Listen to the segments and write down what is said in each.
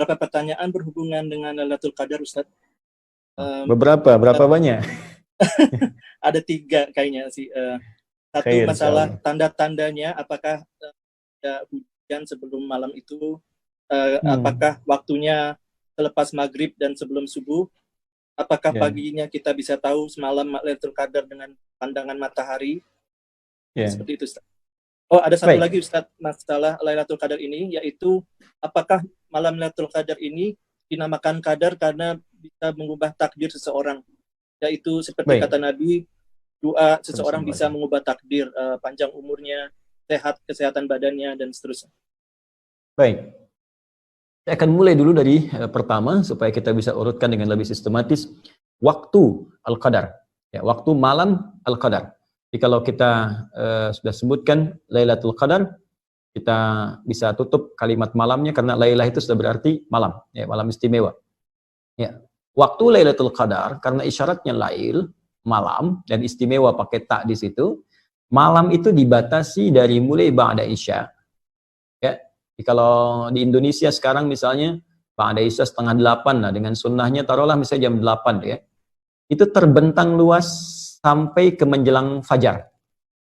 beberapa pertanyaan berhubungan dengan Lailatul Qadar, Ustaz. Berapa banyak? Ada 3 kayaknya sih. Satu, Khair, masalah insyaallah. tanda-tandanya, apakah ada hujan sebelum malam itu, apakah waktunya selepas maghrib dan sebelum subuh, apakah paginya kita bisa tahu semalam Lailatul Qadar dengan pandangan matahari, seperti itu, Ustaz. Oh, ada satu lagi, Ustaz, masalah Lailatul Qadar ini, yaitu apakah malam Lailatul Qadar ini dinamakan Qadar karena bisa mengubah takdir seseorang, yaitu seperti kata Nabi, doa seseorang bisa mengubah takdir, panjang umurnya, kesehatan badannya, dan seterusnya. Baik, saya akan mulai dulu dari pertama supaya kita bisa urutkan dengan lebih sistematis. Waktu Al-Qadar, ya, waktu malam Al-Qadar. Jadi kalau kita sudah sebutkan Lailatul Qadar, kita bisa tutup kalimat malamnya karena Lailah itu sudah berarti malam, ya, malam istimewa. Ya, waktu Lailatul Qadar karena isyaratnya lail, malam, dan istimewa pakai tak di situ. Malam itu dibatasi dari mulai ba'da isya. Ya, jadi kalau di Indonesia sekarang misalnya ba'da isya 7:30 lah, dengan sunnahnya taruhlah misalnya jam 8 ya. Itu terbentang luas sampai ke menjelang fajar.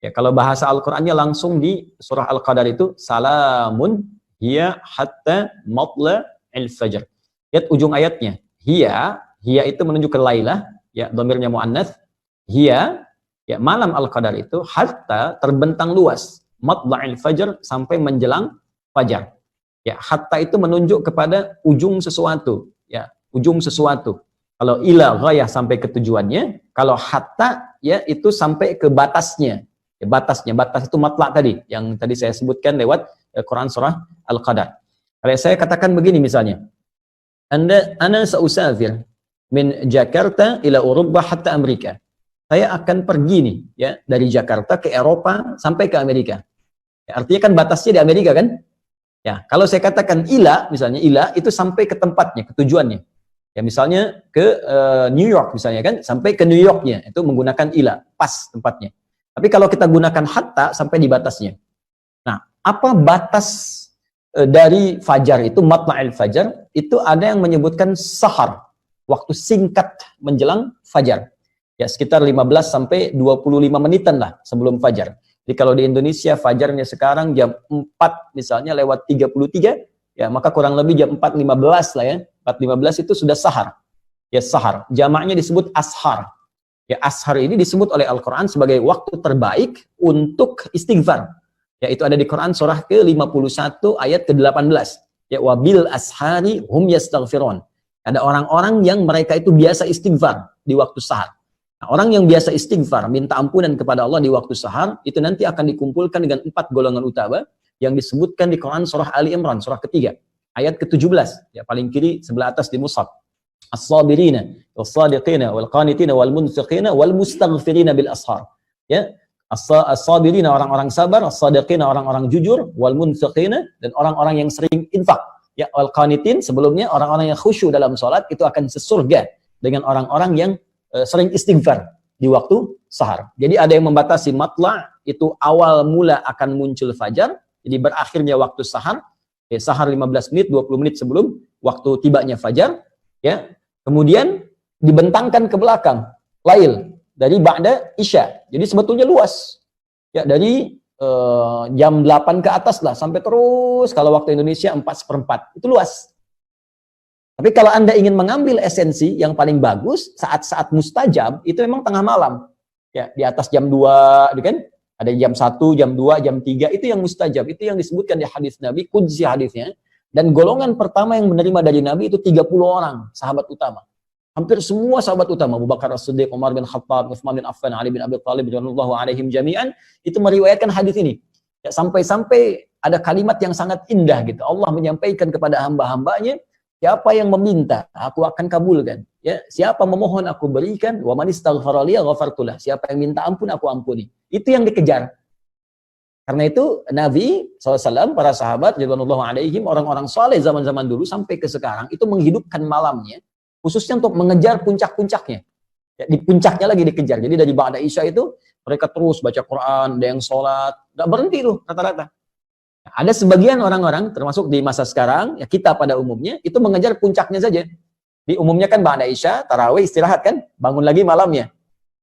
Ya, kalau bahasa Al-Qur'annya langsung di surah Al-Qadar itu salamun hiya hatta matla'il fajr. Lihat ujung ayatnya. Hiya itu menunjuk ke Lailah, ya, dhamirnya muannats. Hiya, ya, malam Al-Qadar itu hatta terbentang luas, matla'il fajr sampai menjelang fajar. Ya, hatta itu menunjuk kepada ujung sesuatu, ya, ujung sesuatu. Kalau ila ghayah sampai ke tujuannya, kalau hatta ya itu sampai ke batasnya. Ya, batas itu matla' tadi yang tadi saya sebutkan lewat Quran surah Al-Qadar. Kalau saya katakan begini misalnya, ana sausafir min Jakarta ila Eropa hatta Amerika. Saya akan pergi nih ya dari Jakarta ke Eropa sampai ke Amerika. Ya, artinya kan batasnya di Amerika kan? Ya, kalau saya katakan ila, misalnya ila itu sampai ke tempatnya, ke tujuannya. Ya, misalnya ke New York misalnya kan, sampai ke New Yorknya, itu menggunakan ila, pas tempatnya. Tapi kalau kita gunakan hatta sampai di batasnya. Nah, apa batas dari fajar itu, matla'il fajar, itu ada yang menyebutkan sahar, waktu singkat menjelang fajar. Ya, sekitar 15 sampai 25 menitan lah sebelum fajar. Jadi kalau di Indonesia fajarnya sekarang jam 4 misalnya lewat 33, ya maka kurang lebih jam 4.15 lah ya. 4.15 itu sudah sahar. Ya, sahar. Jamaknya disebut ashar. Ya, ashar ini disebut oleh Al-Qur'an sebagai waktu terbaik untuk istighfar. Ya, itu ada di Quran surah ke-51 ayat ke-18. Ya, wabil ashari hum yastaghfirun. Ada orang-orang yang mereka itu biasa istighfar di waktu sahar. Nah, orang yang biasa istighfar, minta ampunan kepada Allah di waktu sahar, itu nanti akan dikumpulkan dengan 4 golongan utama yang disebutkan di Quran surah Ali Imran, surah ketiga, ayat ke-17, ya, paling kiri sebelah atas di mushaf. As-sabirina, was-sadiqina, wal-qanitina, wal-munfiqina, wal-mustaghfirina bil ashar. Ya, as-sabirina orang-orang sabar, as-sadiqina orang-orang jujur, wal-munfiqina dan orang-orang yang sering infak. Ya, wal-qanitin sebelumnya orang-orang yang khusyuk dalam salat itu akan sesurga dengan orang-orang yang sering istighfar di waktu sahar. Jadi ada yang membatasi matla' itu awal mula akan muncul fajar, jadi berakhirnya waktu sahar, ya, sahar 15 menit, 20 menit sebelum waktu tibanya fajar, ya. Kemudian dibentangkan ke belakang, lail, dari ba'da isya. Jadi sebetulnya luas. Ya, dari jam 8 ke atas lah, sampai terus kalau waktu Indonesia 4/4. Itu luas. Tapi kalau Anda ingin mengambil esensi yang paling bagus, saat-saat mustajab, itu memang tengah malam. Ya, di atas jam 2, kan? Ada jam 1, jam 2, jam 3, itu yang mustajab. Itu yang disebutkan di hadis Nabi, qudsi hadisnya. Dan golongan pertama yang menerima dari Nabi itu 30 orang, sahabat utama. Hampir semua sahabat utama, Abu Bakar As-Siddiq, Umar bin Khattab, Utsman bin Affan, Ali bin Abi Thalib, radhiyallahu alaihim jami'an, itu meriwayatkan hadis ini. Ya, sampai-sampai ada kalimat yang sangat indah gitu. Allah menyampaikan kepada hamba-hambanya, siapa yang meminta, aku akan kabulkan. Ya, siapa memohon, aku berikan. Wa man istaghfara li ghafartulah. Siapa yang minta ampun, aku ampuni. Itu yang dikejar. Karena itu Nabi SAW, para sahabat, radhiyallahu alaihim, orang-orang soleh zaman-zaman dulu sampai ke sekarang, itu menghidupkan malamnya, khususnya untuk mengejar puncak-puncaknya. Ya, di puncaknya lagi dikejar. Jadi dari ba'da isya itu, mereka terus baca Quran, ada yang sholat, nggak berhenti tuh rata-rata. Ada sebagian orang-orang, termasuk di masa sekarang, ya kita pada umumnya, itu mengejar puncaknya saja. Di umumnya kan ba'da Isya, tarawih, istirahat kan, bangun lagi malamnya.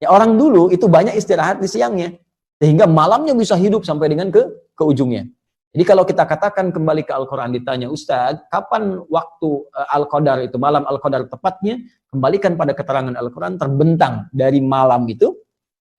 Ya orang dulu itu banyak istirahat di siangnya, sehingga malamnya bisa hidup sampai dengan ke ujungnya. Jadi kalau kita katakan kembali ke Al-Quran, ditanya, Ustadz, kapan waktu Al-Qadar itu, malam Al-Qadar tepatnya, kembalikan pada keterangan Al-Quran, terbentang dari malam itu,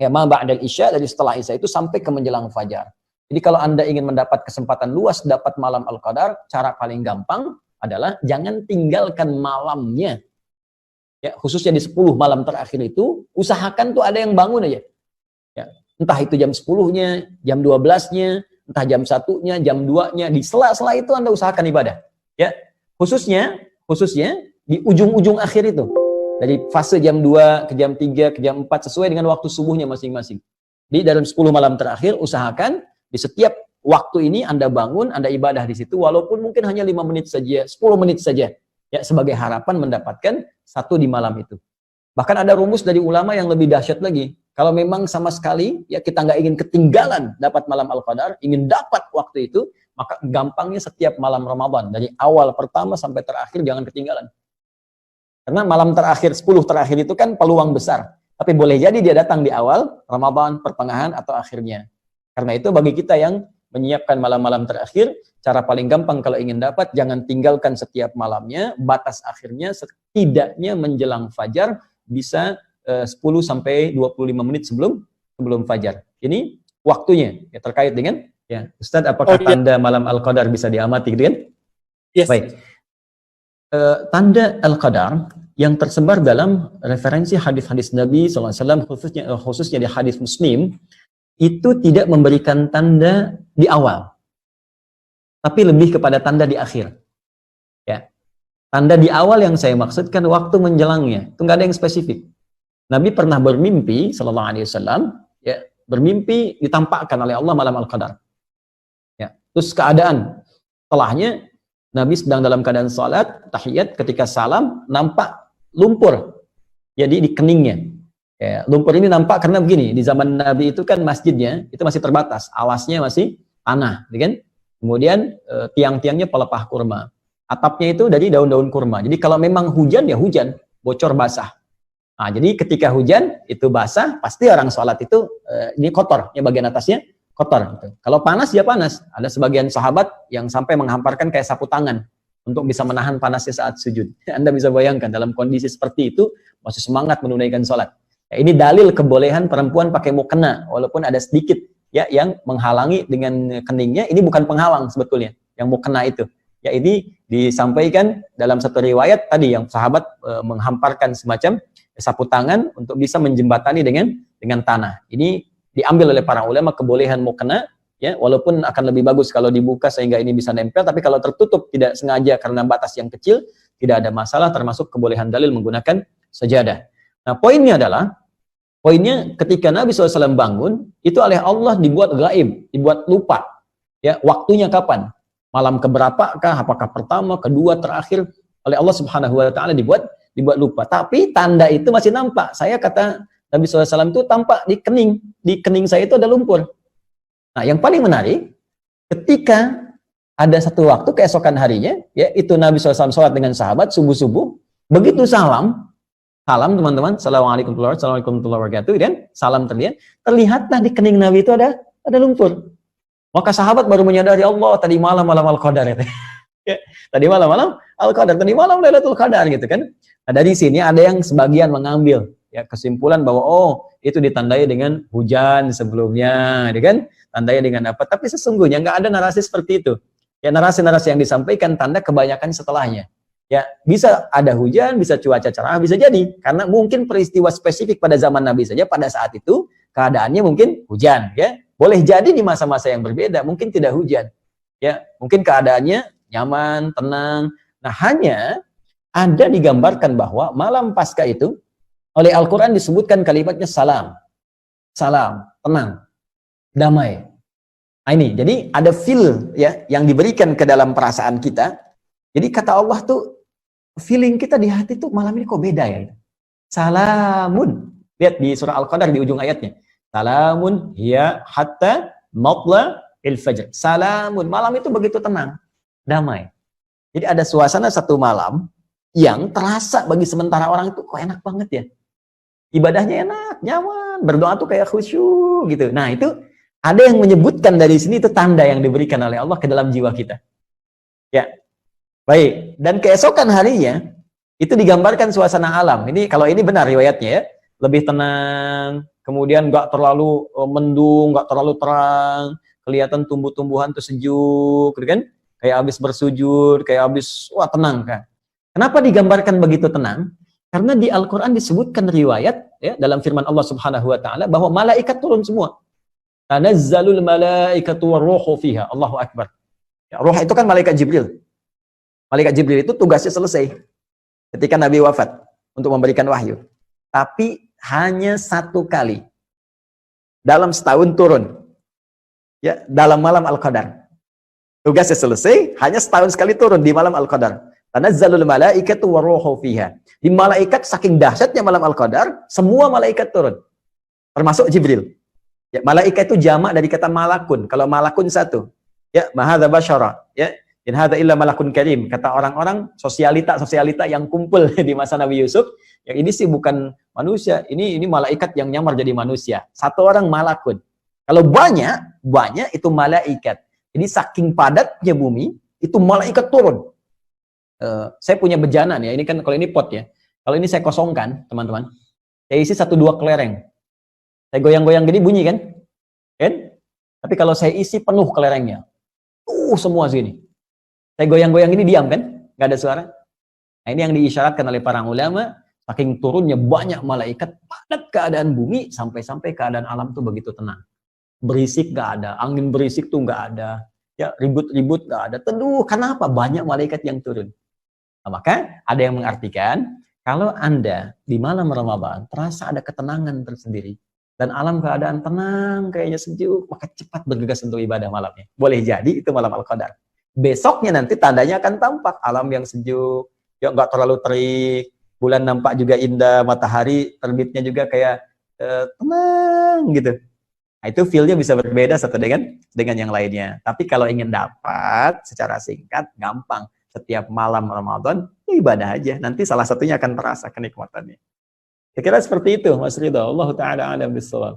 ya ma ba'dal Isya, dari setelah Isya itu sampai ke menjelang fajar. Jadi kalau Anda ingin mendapat kesempatan luas dapat malam Al-Qadar, cara paling gampang adalah jangan tinggalkan malamnya. Ya, khususnya di 10 malam terakhir itu, usahakan tuh ada yang bangun aja. Ya, entah itu jam 10-nya, jam 12-nya, entah jam 1-nya, jam 2-nya, di sela-sela itu Anda usahakan ibadah. Ya, khususnya di ujung-ujung akhir itu. Dari fase jam 2 ke jam 3 ke jam 4 sesuai dengan waktu subuhnya masing-masing. Di dalam 10 malam terakhir usahakan di setiap waktu ini Anda bangun, Anda ibadah di situ, walaupun mungkin hanya 5 menit saja, 10 menit saja, ya sebagai harapan mendapatkan satu di malam itu. Bahkan ada rumus dari ulama yang lebih dahsyat lagi. Kalau memang sama sekali ya kita nggak ingin ketinggalan dapat malam Al-Qadar, ingin dapat waktu itu, maka gampangnya setiap malam Ramadan dari awal pertama sampai terakhir jangan ketinggalan. Karena malam terakhir, 10 terakhir itu kan peluang besar. Tapi boleh jadi dia datang di awal Ramadan, pertengahan atau akhirnya. Karena itu bagi kita yang menyiapkan malam-malam terakhir, cara paling gampang kalau ingin dapat, jangan tinggalkan setiap malamnya, batas akhirnya setidaknya menjelang fajar, bisa 10 sampai 25 menit sebelum fajar. Ini waktunya, ya, terkait dengan, ya Ustadz, apakah tanda malam Al-Qadar bisa diamati, gitu kan? Yes. Baik. Tanda Al-Qadar yang tersebar dalam referensi hadis-hadis Nabi SAW, khususnya di hadis Muslim, itu tidak memberikan tanda di awal, tapi lebih kepada tanda di akhir. Ya, tanda di awal yang saya maksudkan waktu menjelangnya, itu nggak ada yang spesifik. Nabi pernah bermimpi, Sallallahu Alaihi Wasallam, ya, bermimpi ditampakkan oleh Allah malam Al-Qadar. Ya, terus keadaan setelahnya Nabi sedang dalam keadaan salat, tahiyat, ketika salam nampak lumpur, jadi di keningnya. Ya, lumpur ini nampak karena begini, di zaman Nabi itu kan masjidnya itu masih terbatas, alasnya masih tanah, kan? Kemudian tiang-tiangnya pelepah kurma, atapnya itu dari daun-daun kurma. Jadi kalau memang hujan ya hujan, bocor basah. Nah, jadi ketika hujan itu basah, pasti orang sholat itu ini kotor, ya bagian atasnya kotor. Gitu. Kalau panas ya panas. Ada sebagian sahabat yang sampai menghamparkan kayak sapu tangan untuk bisa menahan panasnya saat sujud. Anda bisa bayangkan dalam kondisi seperti itu masih semangat menunaikan sholat. Ya, ini dalil kebolehan perempuan pakai mukena, walaupun ada sedikit ya yang menghalangi dengan keningnya. Ini bukan penghalang sebetulnya, yang mukena itu. Ya, ini disampaikan dalam satu riwayat tadi yang sahabat menghamparkan semacam sapu tangan untuk bisa menjembatani dengan tanah. Ini diambil oleh para ulama kebolehan mukena, ya, walaupun akan lebih bagus kalau dibuka sehingga ini bisa nempel, tapi kalau tertutup tidak sengaja karena batas yang kecil, tidak ada masalah, termasuk kebolehan dalil menggunakan sajadah. Nah, poinnya ketika Nabi SAW bangun, itu oleh Allah dibuat gaib, dibuat lupa. Ya, waktunya kapan? Malam keberapakah? Apakah pertama, kedua, terakhir? Oleh Allah Subhanahu wa taala dibuat lupa. Tapi tanda itu masih nampak. Saya kata Nabi SAW itu tampak di kening saya itu ada lumpur. Nah, yang paling menarik, ketika ada satu waktu keesokan harinya, ya itu Nabi SAW sholat dengan sahabat subuh-subuh, begitu salam teman-teman, assalamualaikum warahmatullahi wabarakatuh, dan salam terlihatlah di kening Nabi itu ada lumpur. Maka sahabat baru menyadari, Allah, tadi malam Al-Qadar ya. Tadi malam Al-Qadar, tadi malam Lailatul Qadar gitu kan. Nah, dari sini ada yang sebagian mengambil ya kesimpulan bahwa oh, itu ditandai dengan hujan sebelumnya, ya kan? Tandai dengan apa? Tapi sesungguhnya nggak ada narasi seperti itu. Ya, narasi-narasi yang disampaikan tanda kebanyakan setelahnya. Ya, bisa ada hujan, bisa cuaca cerah, bisa jadi. Karena mungkin peristiwa spesifik pada zaman Nabi saja, pada saat itu, keadaannya mungkin hujan. Ya, boleh jadi di masa-masa yang berbeda, mungkin tidak hujan. Ya, mungkin keadaannya nyaman, tenang. Nah, hanya ada digambarkan bahwa malam Paskah itu, oleh Al-Quran disebutkan kalimatnya salam. Salam, tenang, damai. Nah, ini, jadi ada feel ya, yang diberikan ke dalam perasaan kita. Jadi kata Allah tuh, feeling kita di hati tuh malam ini kok beda ya. Salamun. Lihat di surah Al-Qadar di ujung ayatnya. Salamun hiya hatta matla fajr. Salamun, malam itu begitu tenang, damai. Jadi ada suasana satu malam yang terasa bagi sementara orang itu kok enak banget ya. Ibadahnya enak, nyaman, berdoa tuh kayak khusyuk gitu. Nah, itu ada yang menyebutkan dari sini itu tanda yang diberikan oleh Allah ke dalam jiwa kita. Ya. Baik, dan keesokan harinya itu digambarkan suasana alam. Ini kalau ini benar riwayatnya ya. Lebih tenang, kemudian nggak terlalu mendung, nggak terlalu terang, kelihatan tumbuh-tumbuhan tuh sejuk, gitu kan? Kayak habis bersujud, kayak habis wah tenang kan. Kenapa digambarkan begitu tenang? Karena di Al-Qur'an disebutkan riwayat ya dalam firman Allah Subhanahu wa taala bahwa malaikat turun semua. Tanazzalul malaikatu warruhu fiha. Allahu akbar. Ya, ruh itu kan malaikat Jibril. Malaikat Jibril itu tugasnya selesai ketika Nabi wafat untuk memberikan wahyu. Tapi hanya satu kali dalam setahun turun ya dalam malam Al-Qadar. Tugasnya selesai, hanya setahun sekali turun di malam Al-Qadar. Tanazzalul malaikatu warruhu fiha. Di malaikat saking dahsyatnya malam Al-Qadar, semua malaikat turun. Termasuk Jibril. Ya, malaikat itu jamak dari kata malakun. Kalau malakun satu, ya mahadza basyara, ya in hadza illa malakun karim. Kata orang-orang sosialita yang kumpul di masa Nabi Yusuf, yang ini sih bukan manusia, ini malaikat yang nyamar jadi manusia. Satu orang malakun. Kalau banyak itu malaikat. Jadi saking padatnya bumi, itu malaikat turun. Saya punya bejana nih, ini kan kalau ini pot ya. Kalau ini saya kosongkan, teman-teman. Saya isi 1-2 kelereng. Saya goyang-goyang gini bunyi kan? Tapi kalau saya isi penuh kelerengnya, semua sini. Saya goyang-goyang ini diam kan? Nggak ada suara. Nah, ini yang diisyaratkan oleh para ulama, saking turunnya banyak malaikat, padat keadaan bumi, sampai-sampai keadaan alam tuh begitu tenang. Berisik nggak ada, angin berisik tuh nggak ada, ya ribut-ribut nggak ada. Teduh, kenapa? Banyak malaikat yang turun. Nah, maka ada yang mengartikan, kalau Anda di malam Ramadan terasa ada ketenangan tersendiri, dan alam keadaan tenang, kayaknya sejuk, maka cepat bergegas untuk ibadah malamnya. Boleh jadi itu malam Al-Qadar. Besoknya nanti tandanya akan tampak alam yang sejuk, ya nggak terlalu terik, bulan nampak juga indah, matahari terbitnya juga kayak tenang gitu. Nah, itu feel-nya bisa berbeda satu dengan yang lainnya. Tapi kalau ingin dapat secara singkat, gampang. Setiap malam Ramadan, ya ibadah aja. Nanti salah satunya akan terasa kenikmatannya. Saya kira seperti itu, Mas Ridho. Allah Ta'ala alam bisawab.